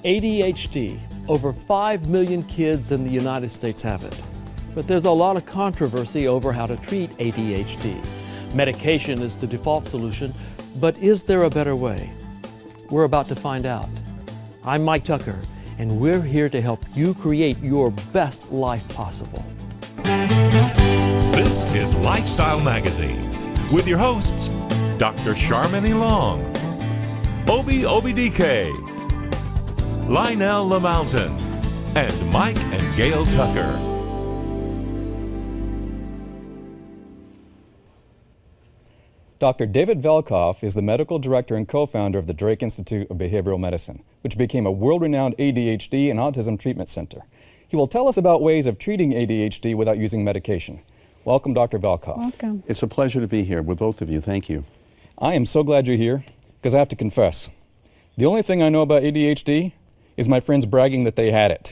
ADHD. Over 5 million kids in the United States have it. But there's a lot of controversy over how to treat ADHD. Medication is the default solution, but is there a better way? We're about to find out. I'm Mike Tucker, and we're here to help you create your best life possible. This is Lifestyle Magazine with your hosts, Dr. Charmaine Long, Obi DK, Lionel LaMountain, and Mike and Gail Tucker. Dr. David Velkoff is the medical director and co-founder of the Drake Institute of Behavioral Medicine, which became a world-renowned ADHD and autism treatment center. He will tell us about ways of treating ADHD without using medication. Welcome, Dr. Velkoff. Welcome. It's a pleasure to be here with both of you. Thank you. I am so glad you're here, because I have to confess, the only thing I know about ADHD is my friends bragging that they had it.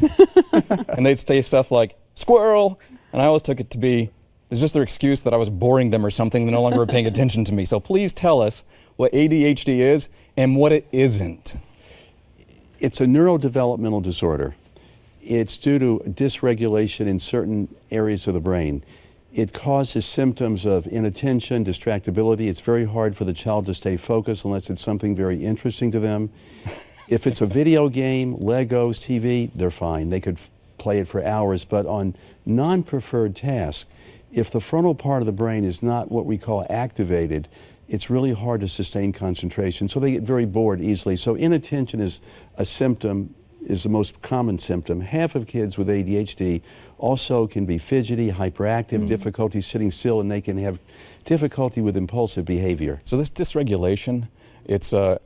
And they'd say stuff like, squirrel, and I always took it to be, it's just their excuse that I was boring them or something. They no longer were paying attention to me. So please tell us what ADHD is and what it isn't. It's a neurodevelopmental disorder. It's due to dysregulation in certain areas of the brain. It causes symptoms of inattention, distractibility. It's very hard for the child to stay focused unless it's something very interesting to them. If it's a video game, Legos, TV, they're fine. They could play it for hours. But on non-preferred tasks, if the frontal part of the brain is not what we call activated, it's really hard to sustain concentration. So they get very bored easily. So inattention is a symptom, is the most common symptom. Half of kids with ADHD also can be fidgety, hyperactive, difficulty sitting still, and they can have difficulty with impulsive behavior. So this dysregulation, it's a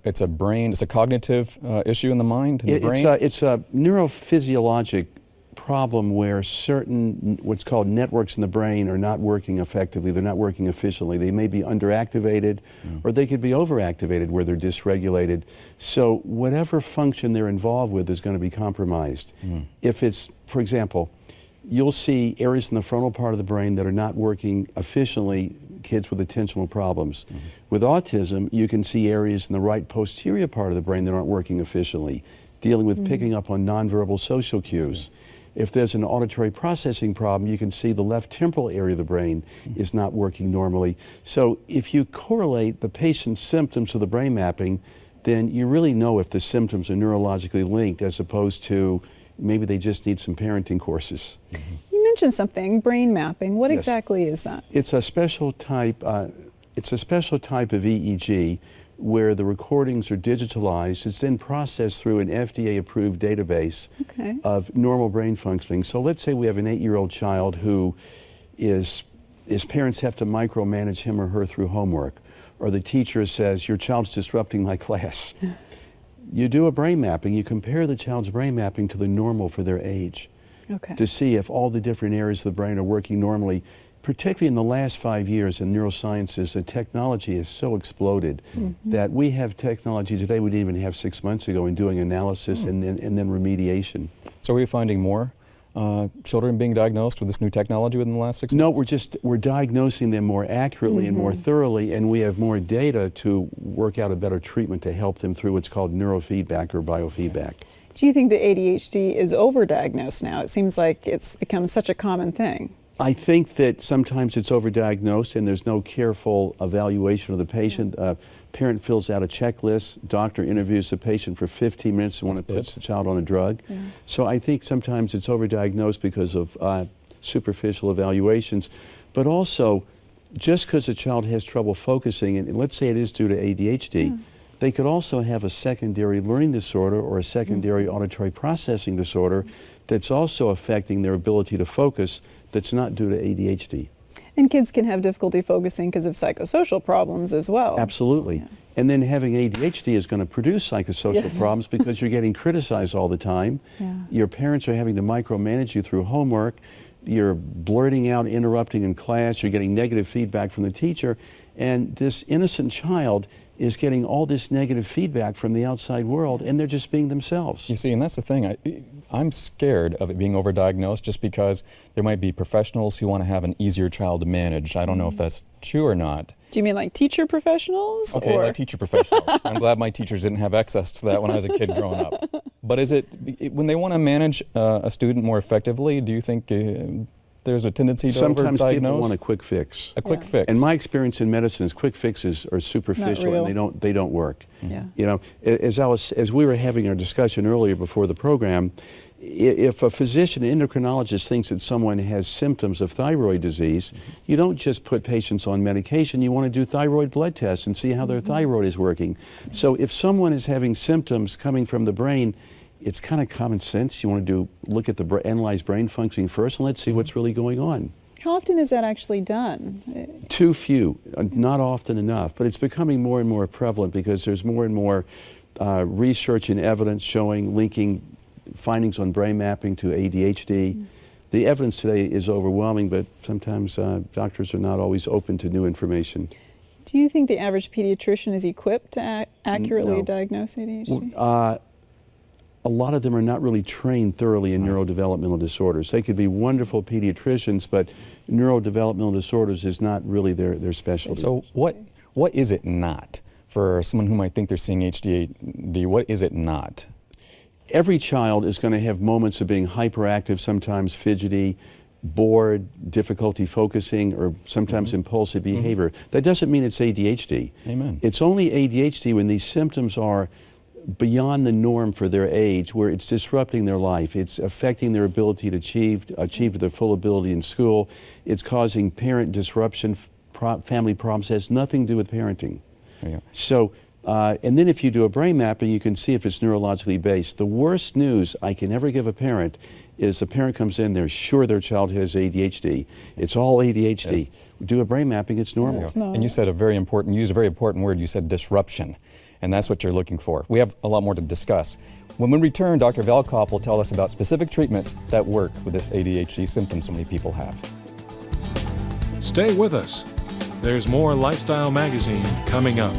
cognitive issue in the mind, in the brain? It's a neurophysiologic problem where certain what's called networks in the brain are not working effectively. They're not working efficiently. They may be underactivated or they could be overactivated where they're dysregulated. So whatever function they're involved with is going to be compromised. If it's, for example, you'll see areas in the frontal part of the brain that are not working efficiently, kids with attentional problems. With autism, you can see areas in the right posterior part of the brain that aren't working efficiently, dealing with picking up on nonverbal social cues. If there's an auditory processing problem, you can see the left temporal area of the brain is not working normally. So if you correlate the patient's symptoms to the brain mapping, then you really know if the symptoms are neurologically linked as opposed to maybe they just need some parenting courses. You mentioned something, brain mapping. What exactly is that? It's a special type. It's a special type of EEG where the recordings are digitalized. It's then processed through an FDA-approved database of normal brain functioning. So let's say we have an 8-year-old child who his parents have to micromanage him or her through homework, or the teacher says, your child's disrupting my class. You do a brain mapping. You compare the child's brain mapping to the normal for their age to see if all the different areas of the brain are working normally. Particularly in the last 5 years in neurosciences, the technology has so exploded that we have technology today we didn't even have 6 months ago in doing analysis and then remediation. So are we finding more children being diagnosed with this new technology within the last 6 months? No, we're diagnosing them more accurately and more thoroughly, and we have more data to work out a better treatment to help them through what's called neurofeedback or biofeedback. Do you think that ADHD is overdiagnosed now? It seems like it's become such a common thing. I think that sometimes it's overdiagnosed and there's no careful evaluation of the patient. Parent fills out a checklist, doctor interviews the patient for 15 minutes and when it puts the child on a drug. So I think sometimes it's overdiagnosed because of superficial evaluations, but also just because a child has trouble focusing, and let's say it is due to ADHD, they could also have a secondary learning disorder or a secondary auditory processing disorder that's also affecting their ability to focus that's not due to ADHD. And kids can have difficulty focusing because of psychosocial problems as well. Absolutely. And then having ADHD is going to produce psychosocial problems because you're getting criticized all the time. Your parents are having to micromanage you through homework. You're blurting out, interrupting in class. You're getting negative feedback from the teacher. And this innocent child is getting all this negative feedback from the outside world, and they're just being themselves. You see, and that's the thing. I'm scared of it being overdiagnosed just because there might be professionals who want to have an easier child to manage. I don't know if that's true or not. Do you mean like teacher professionals? Okay, or? like teacher professionals. I'm glad my teachers didn't have access to that when I was a kid growing up. But is it, when they want to manage a student more effectively, do you think there's a tendency to Sometimes overdiagnose? people want a quick fix. A quick Yeah. fix. And my experience in medicine is quick fixes are superficial real. and they don't work. Yeah. You know, as we were having our discussion earlier before the program, if a physician, an endocrinologist thinks that someone has symptoms of thyroid disease, you don't just put patients on medication, you want to do thyroid blood tests and see how their thyroid is working. So if someone is having symptoms coming from the brain, it's kind of common sense. You want to look at the analyze brain functioning first, and let's see what's really going on. How often is that actually done? Too few, not often enough, but it's becoming more and more prevalent because there's more and more research and evidence showing linking findings on brain mapping to ADHD. The evidence today is overwhelming, but sometimes doctors are not always open to new information. Do you think the average pediatrician is equipped to accurately No. diagnose ADHD? A lot of them are not really trained thoroughly in neurodevelopmental disorders. They could be wonderful pediatricians, but neurodevelopmental disorders is not really their specialty. So what is it not? For someone who might think they're seeing ADHD, what is it not? Every child is going to have moments of being hyperactive, sometimes fidgety, bored, difficulty focusing, or sometimes impulsive behavior. That doesn't mean it's ADHD. Amen. It's only ADHD when these symptoms are beyond the norm for their age, where it's disrupting their life. It's affecting their ability to achieve their full ability in school. It's causing parent disruption, family problems. It has nothing to do with parenting. Yeah. So, and then if you do a brain mapping, you can see if it's neurologically based. The worst news I can ever give a parent is a parent comes in, they're sure their child has ADHD. It's all ADHD. Yes. Do a brain mapping, it's normal. It's not. And you said used a very important word. You said disruption, and that's what you're looking for. We have a lot more to discuss. When we return, Dr. Velkoff will tell us about specific treatments that work with this ADHD symptom so many people have. Stay with us. There's more Lifestyle Magazine coming up.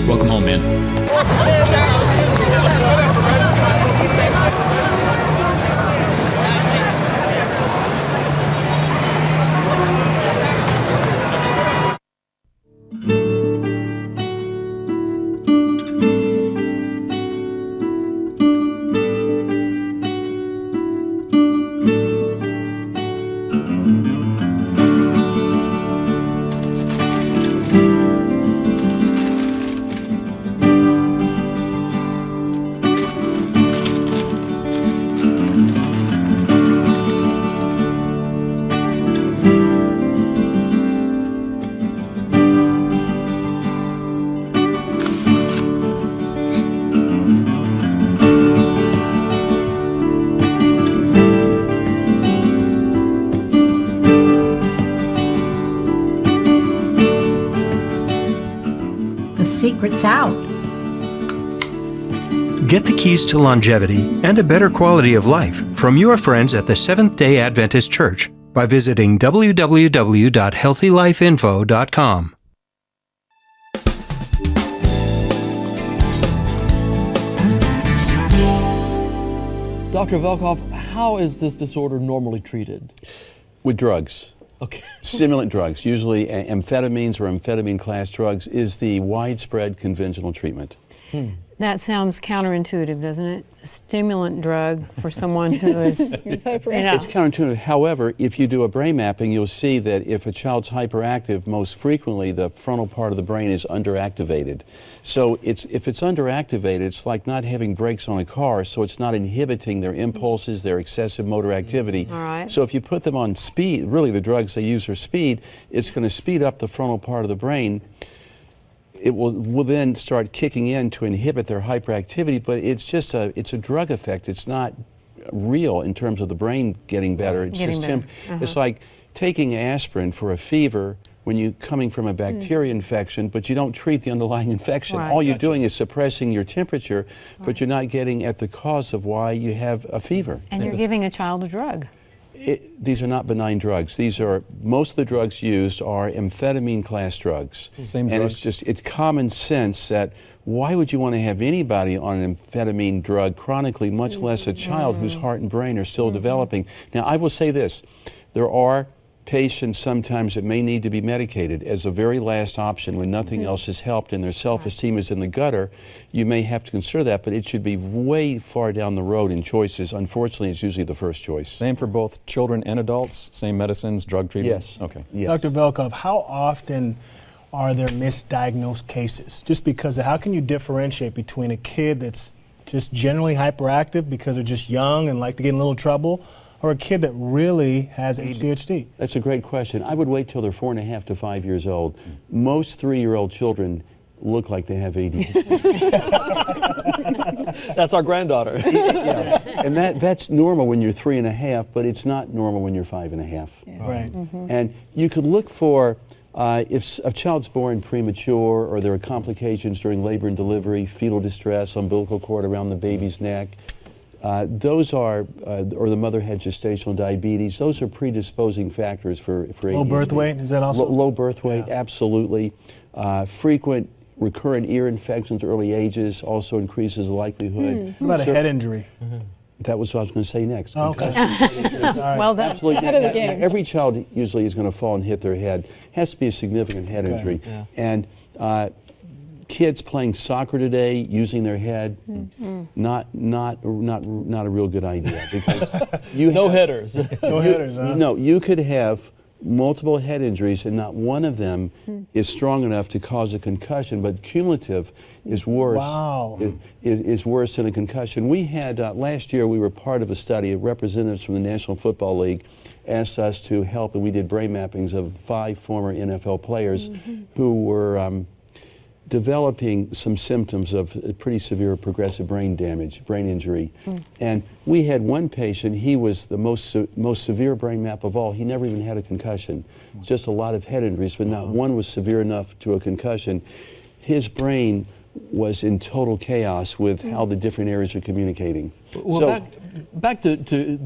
Welcome home, man. The secret's out. Get the keys to longevity and a better quality of life from your friends at the Seventh-day Adventist Church by visiting www.healthylifeinfo.com. Dr. Velkoff, how is this disorder normally treated? With drugs. Okay. Stimulant drugs, usually amphetamines or amphetamine class drugs, is the widespread conventional treatment. That sounds counterintuitive, doesn't it? A stimulant drug for someone who is hyperactive. It's counterintuitive. However, if you do a brain mapping, you'll see that if a child's hyperactive, most frequently the frontal part of the brain is underactivated. So if it's underactivated, it's like not having brakes on a car, so it's not inhibiting their impulses, their excessive motor activity. All right. So if you put them on speed, really the drugs they use are speed, it's going to speed up the frontal part of the brain. It will then start kicking in to inhibit their hyperactivity, but it's a drug effect. It's not real in terms of the brain getting better. It's just it's like taking aspirin for a fever when you're coming from a bacteria infection, but you don't treat the underlying infection. Right. All you're doing is suppressing your temperature, but you're not getting at the cause of why you have a fever. And you're giving a child a drug. These are not benign drugs. These are, most of the drugs used are amphetamine class drugs. Same and drugs. it's common sense that why would you want to have anybody on an amphetamine drug chronically, much less a child whose heart and brain are still developing. Now, I will say this, there are patients sometimes that may need to be medicated as a very last option when nothing else has helped and their self-esteem is in the gutter. You may have to consider that, but it should be way far down the road in choices. Unfortunately, it's usually the first choice. Same for both children and adults? Same medicines, drug treatment? Yes. Okay. Yes. Dr. Velkov, how often are there misdiagnosed cases? Just because of how can you differentiate between a kid that's just generally hyperactive because they're just young and like to get in a little trouble, or a kid that really has ADHD? That's a great question. I would wait till they're 4.5 to 5 years old. Most 3-year-old children look like they have ADHD. That's our granddaughter. Yeah. And that's normal when you're 3.5, but it's not normal when you're 5.5. Yeah. Right. And you could look for if a child's born premature or there are complications during labor and delivery, fetal distress, umbilical cord around the baby's neck, those are, or the mother had gestational diabetes, those are predisposing factors for ADHD. Low birth weight, is that also? Low birth weight, absolutely. Frequent recurrent ear infections at early ages also increases the likelihood. What about a head injury? That was what I was going to say next. Oh, okay. Well done. Absolutely. Head of the game. Every child usually is going to fall and hit their head. Has to be a significant head injury. Yeah. And kids playing soccer today using their head, not a real good idea, because you No have, headers. No headers, huh? No, you could have multiple head injuries and not one of them is strong enough to cause a concussion, but cumulative is worse. Wow. Is worse than a concussion. We had last year we were part of a study. Representatives from the National Football League asked us to help, and we did brain mappings of 5 former NFL players who were developing some symptoms of pretty severe progressive brain damage, brain injury. And we had one patient, he was the most severe brain map of all. He never even had a concussion. Just a lot of head injuries, but not one was severe enough to a concussion. His brain was in total chaos with how the different areas are communicating. Well, so, back to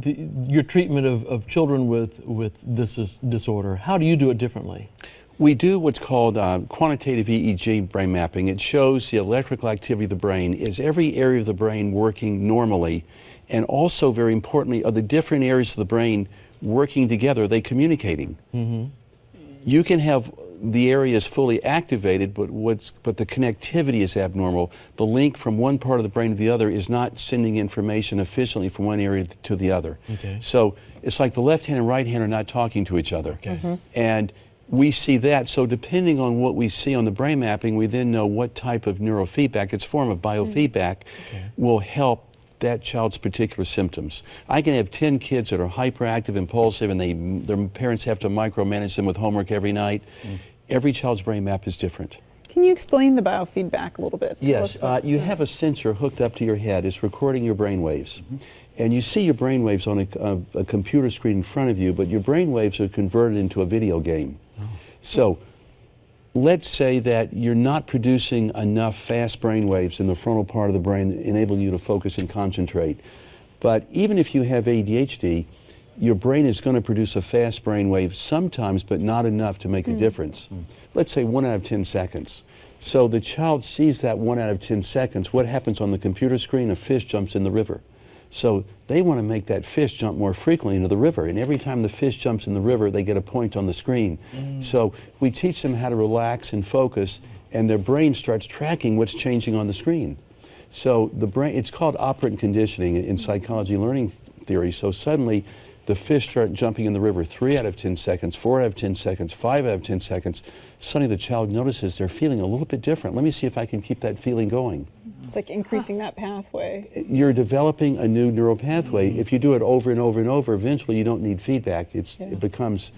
your treatment of children with this disorder. How do you do it differently? we do what's called quantitative EEG brain mapping. It shows the electrical activity of the brain. Is every area of the brain working normally? And also, very importantly, are the different areas of the brain working together? Are they communicating? Mm-hmm. You can have the areas fully activated, but the connectivity is abnormal. The link from one part of the brain to the other is not sending information efficiently from one area to the other. Okay. So it's like the left hand and right hand are not talking to each other. Okay. Mm-hmm. And we see that. So depending on what we see on the brain mapping, we then know what type of neurofeedback, it's a form of biofeedback, will help that child's particular symptoms. I can have 10 kids that are hyperactive, impulsive, and their parents have to micromanage them with homework every night. Every child's brain map is different. Can you explain the biofeedback a little bit? Yes, you have a sensor hooked up to your head. It's recording your brain waves. And you see your brain waves on a computer screen in front of you, but your brain waves are converted into a video game. So let's say that you're not producing enough fast brain waves in the frontal part of the brain that enable you to focus and concentrate. But even if you have ADHD, your brain is going to produce a fast brain wave sometimes, but not enough to make a difference. Let's say 1 out of 10 seconds. So the child sees that 1 out of 10 seconds. What happens on the computer screen? A fish jumps in the river. So they want to make that fish jump more frequently into the river. And every time the fish jumps in the river, they get a point on the screen. So we teach them how to relax and focus, and their brain starts tracking what's changing on the screen. So the brain, it's called operant conditioning in psychology learning theory. So suddenly the fish start jumping in the river 3 out of 10 seconds, 4 out of 10 seconds, 5 out of 10 seconds. Suddenly the child notices they're feeling a little bit different. Let me see if I can keep that feeling going. It's like increasing that pathway. You're developing a new neural pathway. If you do it over and over and over, eventually you don't need feedback. It becomes,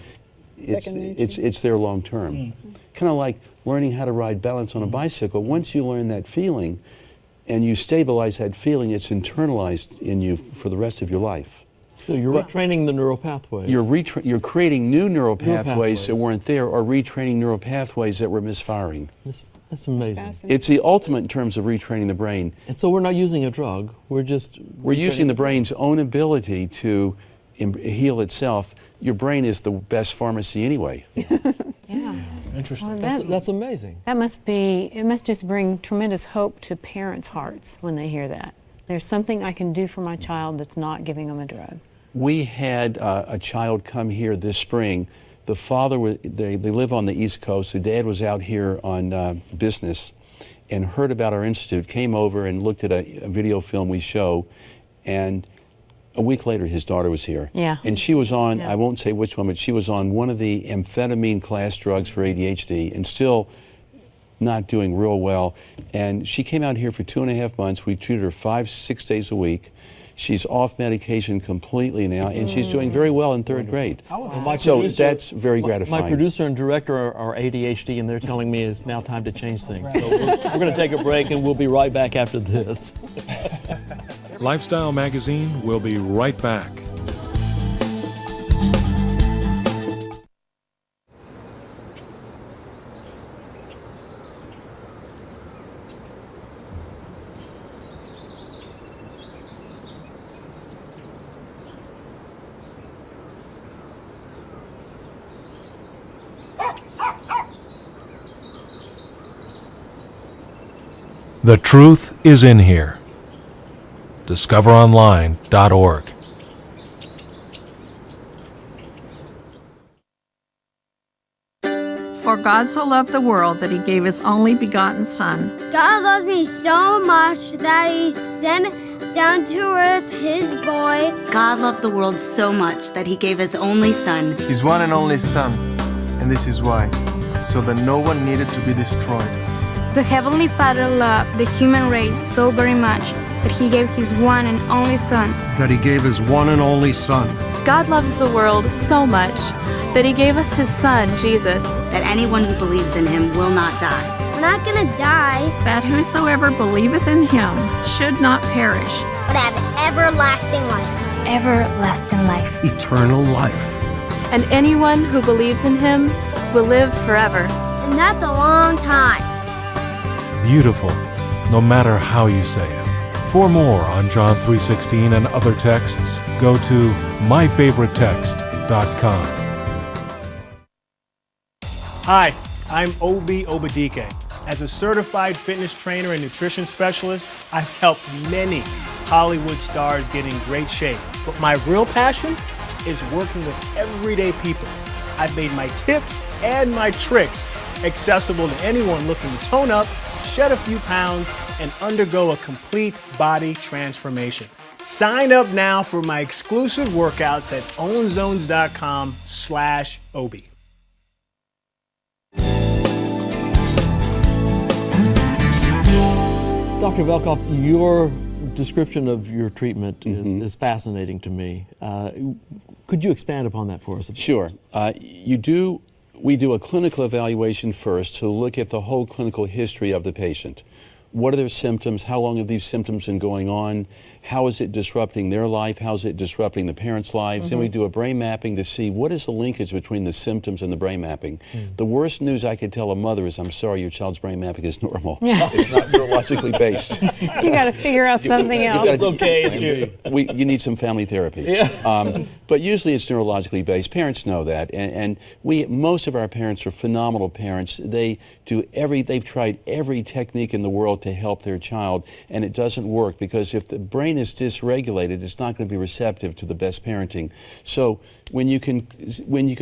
it's there long term. Kind of like learning how to ride balance on a bicycle. Once you learn that feeling and you stabilize that feeling, it's internalized in you for the rest of your life. So you're retraining the neural pathways. You're creating new neural pathways that weren't there, or retraining neural pathways that were misfiring. That's amazing. It's the ultimate in terms of retraining the brain. And so we're not using a drug. We're using the brain's own ability to heal itself. Your brain is the best pharmacy anyway. Yeah. Interesting. Well, that's amazing. It must just bring tremendous hope to parents' hearts when they hear that. There's something I can do for my child that's not giving them a drug. We had a child come here this spring. The father, they live on the East Coast. The dad was out here on business and heard about our institute, came over and looked at a video film we show, and a week later his daughter was here. Yeah. And she was on, I won't say which one, but she was on one of the amphetamine class drugs for ADHD and still not doing real well. And she came out here for 2.5 months. We treated her 5-6 days a week. She's off medication completely now, and she's doing very well in 3rd grade. So that's very gratifying. My producer and director are ADHD, and they're telling me it's now time to change things. So we're going to take a break, and we'll be right back after this. Lifestyle Magazine will be right back. The truth is in here. DiscoverOnline.org. For God so loved the world that he gave his only begotten Son. God loves me so much that he sent down to earth his boy. God loved the world so much that he gave his only Son. His one and only Son. And this is why. So that no one needed to be destroyed. The Heavenly Father loved the human race so very much that he gave his one and only Son. That he gave his one and only Son. God loves the world so much that he gave us his Son, Jesus. That anyone who believes in him will not die. We're not gonna die. That whosoever believeth in him should not perish, but have everlasting life. Everlasting life. Eternal life. And anyone who believes in him will live forever. And that's a long time. Beautiful, no matter how you say it. For more on John 3:16 and other texts, go to myfavoritetext.com. Hi, I'm Obi Obadike. As a certified fitness trainer and nutrition specialist, I've helped many Hollywood stars get in great shape. But my real passion is working with everyday people. I've made my tips and my tricks accessible to anyone looking to tone up, shed a few pounds, and undergo a complete body transformation. Sign up now for my exclusive workouts at ownzones.com/Obi. Dr. Velkoff, your description of your treatment is fascinating to me. Could you expand upon that for us? Sure. We do a clinical evaluation first to look at the whole clinical history of the patient. What are their symptoms? How long have these symptoms been going on? How is it disrupting their life? How is it disrupting the parents' lives? Then we do a brain mapping to see what is the linkage between the symptoms and the brain mapping. The worst news I could tell a mother is, I'm sorry, your child's brain mapping is normal. It's not neurologically based. You got to figure out something else. It's okay. You need some family therapy. But usually it's neurologically based. Parents know that. And most of our parents are phenomenal parents. They've tried every technique in the world to help their child, and it doesn't work, because if the brain brain is dysregulated, it's not going to be receptive to the best parenting. So when you can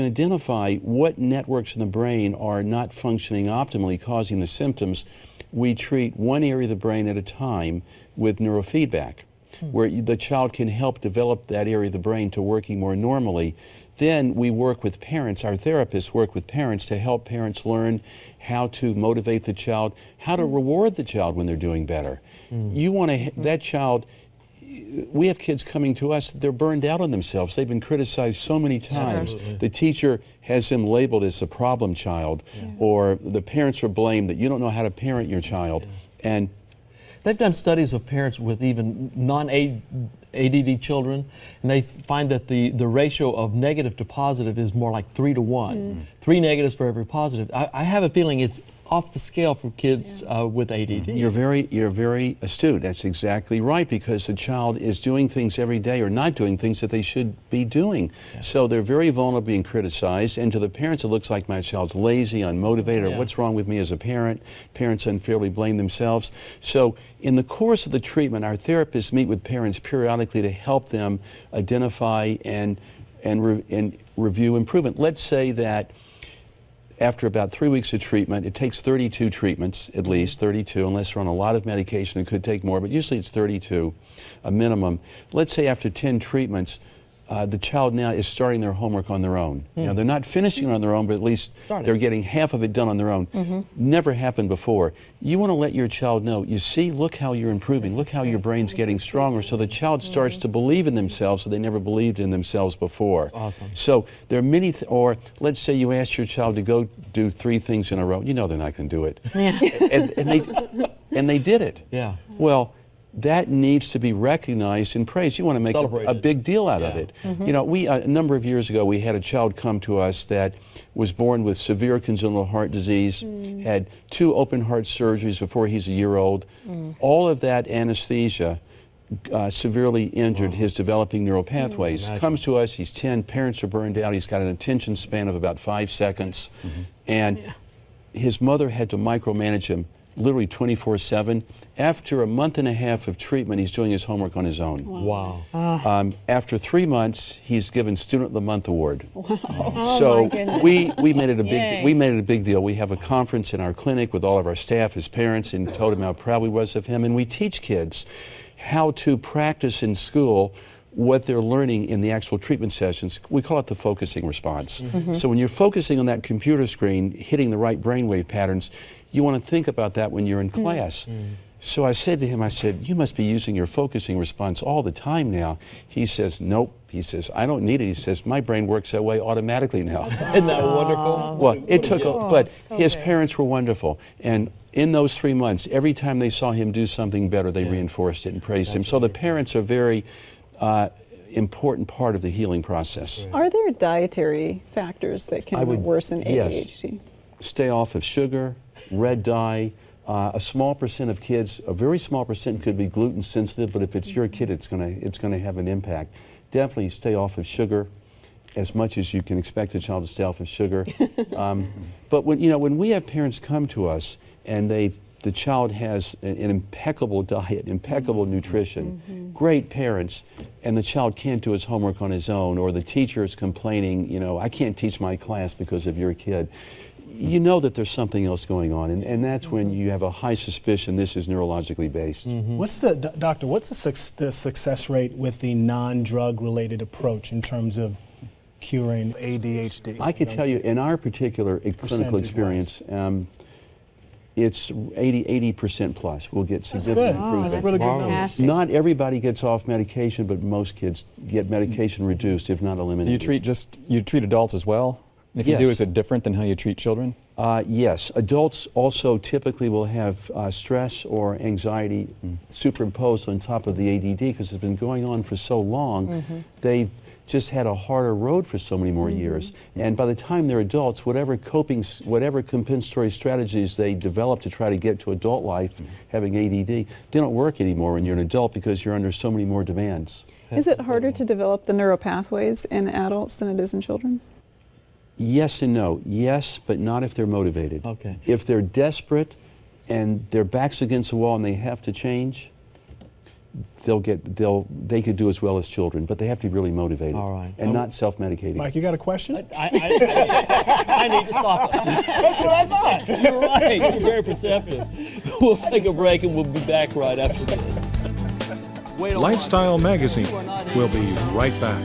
identify what networks in the brain are not functioning optimally, causing the symptoms, we treat one area of the brain at a time with neurofeedback, where the child can help develop that area of the brain to working more normally. Then we work with parents, our therapists work with parents to help parents learn how to motivate the child, how to reward the child when they're doing better. You want to, that child, we have kids coming to us, they're burned out on themselves. They've been criticized so many times. Absolutely. The teacher has them labeled as a problem child, or the parents are blamed that you don't know how to parent your child. And they've done studies of parents with even non-ADD children, and they find that the ratio of negative to positive is more like 3 to 1. 3 negatives for every positive. I have a feeling it's off the scale for kids with ADD. You're very astute. That's exactly right, because the child is doing things every day or not doing things that they should be doing. So they're very vulnerable being criticized, and to the parents it looks like my child's lazy, unmotivated, or what's wrong with me as a parent. Parents unfairly blame themselves. So in the course of the treatment, our therapists meet with parents periodically to help them identify and review improvement. Let's say that after about 3 weeks of treatment, it takes 32 treatments, at least 32, unless they're on a lot of medication. It could take more, but usually it's 32, a minimum. Let's say after 10 treatments, the child now is starting their homework on their own. Now, they're not finishing it on their own, but at least they're getting half of it done on their own. Never happened before. You want to let your child know, you see, look how you're improving, look how your brain's getting stronger, so the child starts to believe in themselves that they never believed in themselves before. Awesome. So there are many, or let's say you ask your child to go do 3 things in a row. You know they're not going to do it. And they did it. Yeah. Well, that needs to be recognized and praised. You want to make a big deal out of it. You know, a number of years ago, we had a child come to us that was born with severe congenital heart disease, had 2 open heart surgeries before he's a year old. All of that anesthesia severely injured his developing neural pathways. Comes to us, he's 10, parents are burned out, he's got an attention span of about 5 seconds, and his mother had to micromanage him literally 24/7. After a month and a half of treatment, he's doing his homework on his own. Wow. After 3 months, he's given Student of the Month award. Oh So my goodness. we made it a big deal. We have a conference in our clinic with all of our staff, his parents, and told him how proud we was of him. And we teach kids how to practice in school what they're learning in the actual treatment sessions. We call it the focusing response. So when you're focusing on that computer screen, hitting the right brainwave patterns, you want to think about that when you're in class. So I said to him, I said, you must be using your focusing response all the time now. He says, nope. He says, I don't need it. He says, my brain works that way automatically now. Isn't that wonderful? Well, it took, but his parents were wonderful. And in those 3 months, every time they saw him do something better, they reinforced it and praised him. So the parents are very important part of the healing process. Are there dietary factors that can worsen ADHD? Yes. Stay off of sugar, red dye. A small percent of kids, a very small percent, could be gluten sensitive, but if it's your kid, it's gonna have an impact. Definitely stay off of sugar as much as you can expect a child to stay off of sugar. But when we have parents come to us and the child has an impeccable diet, impeccable nutrition, great parents, and the child can't do his homework on his own, or the teacher is complaining, I can't teach my class because of your kid. You know that there's something else going on, and that's when you have a high suspicion this is neurologically based. What's the success rate with the non-drug related approach in terms of curing ADHD? I could tell you, in our particular clinical experience, it's 80% plus. We'll get significant improvement. That's really good numbers. Not everybody gets off medication, but most kids get medication reduced, if not eliminated. Do you treat adults as well? If you do, is it different than how you treat children? Yes. Adults also typically will have stress or anxiety superimposed on top of the ADD because it's been going on for so long. They've just had a harder road for so many more years. And by the time they're adults, whatever compensatory strategies they develop to try to get to adult life, having ADD, they don't work anymore when you're an adult because you're under so many more demands. Is it harder to develop the neural pathways in adults than it is in children? Yes and no. Yes, but not if they're motivated. Okay. If they're desperate and their back's against the wall and they have to change, they could do as well as children, but they have to be really motivated. All right. And not self-medicating. Mike, you got a question? I need to stop us. That's what I thought. You're right. You're very perceptive. We'll take a break and we'll be back right after this. Lifestyle Magazine. We'll be right back.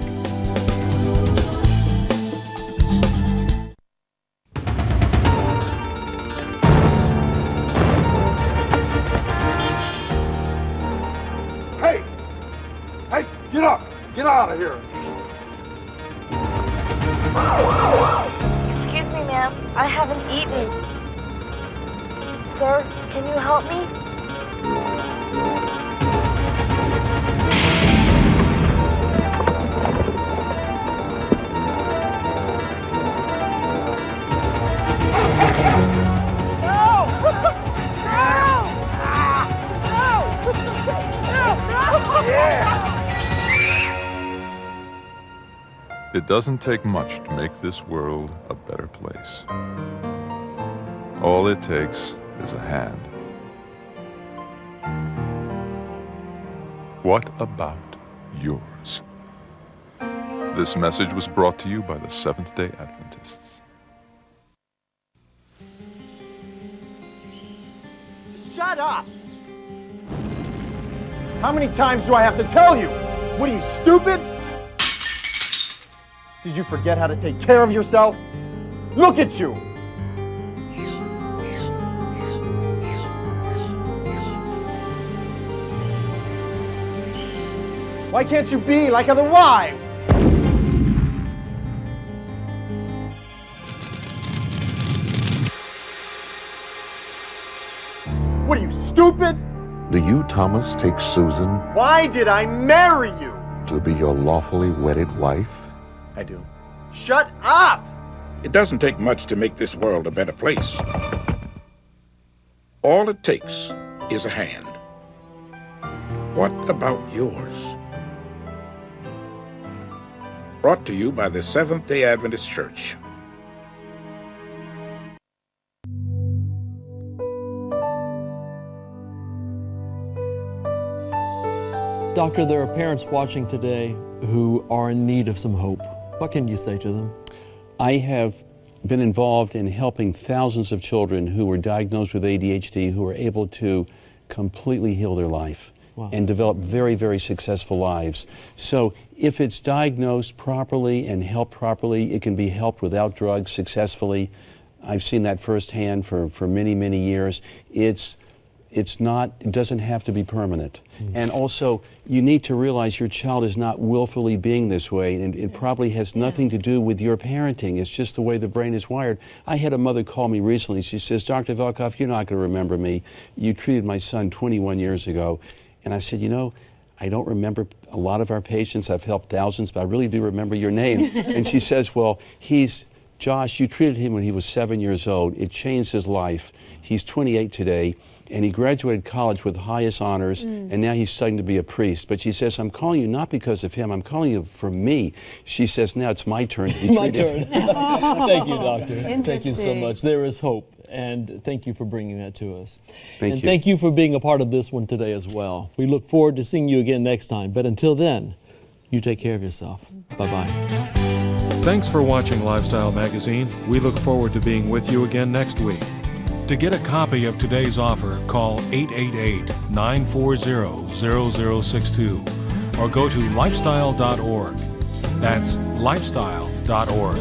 Hey, get up! Get out of here! Excuse me, ma'am. I haven't eaten. Sir, can you help me? It doesn't take much to make this world a better place. All it takes is a hand. What about yours? This message was brought to you by the Seventh-day Adventists. Shut up! How many times do I have to tell you? What are you, stupid? Did you forget how to take care of yourself? Look at you! Why can't you be like other wives? What are you, stupid? Do you, Thomas, take Susan Why did I marry you? to be your lawfully wedded wife? I do. Shut up! It doesn't take much to make this world a better place. All it takes is a hand. What about yours? Brought to you by the Seventh-day Adventist Church. Doctor, there are parents watching today who are in need of some hope. What can you say to them? I have been involved in helping thousands of children who were diagnosed with ADHD who were able to completely heal their life. Wow. And develop very, very successful lives. So if it's diagnosed properly and helped properly, it can be helped without drugs successfully. I've seen that firsthand for many, many years. It doesn't have to be permanent. And also, you need to realize your child is not willfully being this way, and it probably has nothing to do with your parenting. It's just the way the brain is wired. I had a mother call me recently. She says, Dr. Velkoff, you're not going to remember me. You treated my son 21 years ago. And I said, you know, I don't remember a lot of our patients. I've helped thousands, but I really do remember your name. And she says, well, Josh, you treated him when he was 7 years old. It changed his life. He's 28 today, and he graduated college with highest honors, and now he's studying to be a priest. But she says, I'm calling you not because of him, I'm calling you for me. She says, now it's my turn to be My treated. turn. Thank you, Doctor. Thank you so much. There is hope, and thank you for bringing that to us. Thank you. Thank you for being a part of this one today as well. We look forward to seeing you again next time, but until then, you take care of yourself. Bye-bye. Thanks for watching Lifestyle Magazine. We look forward to being with you again next week. To get a copy of today's offer, call 888-940-0062 or go to lifestyle.org. That's lifestyle.org.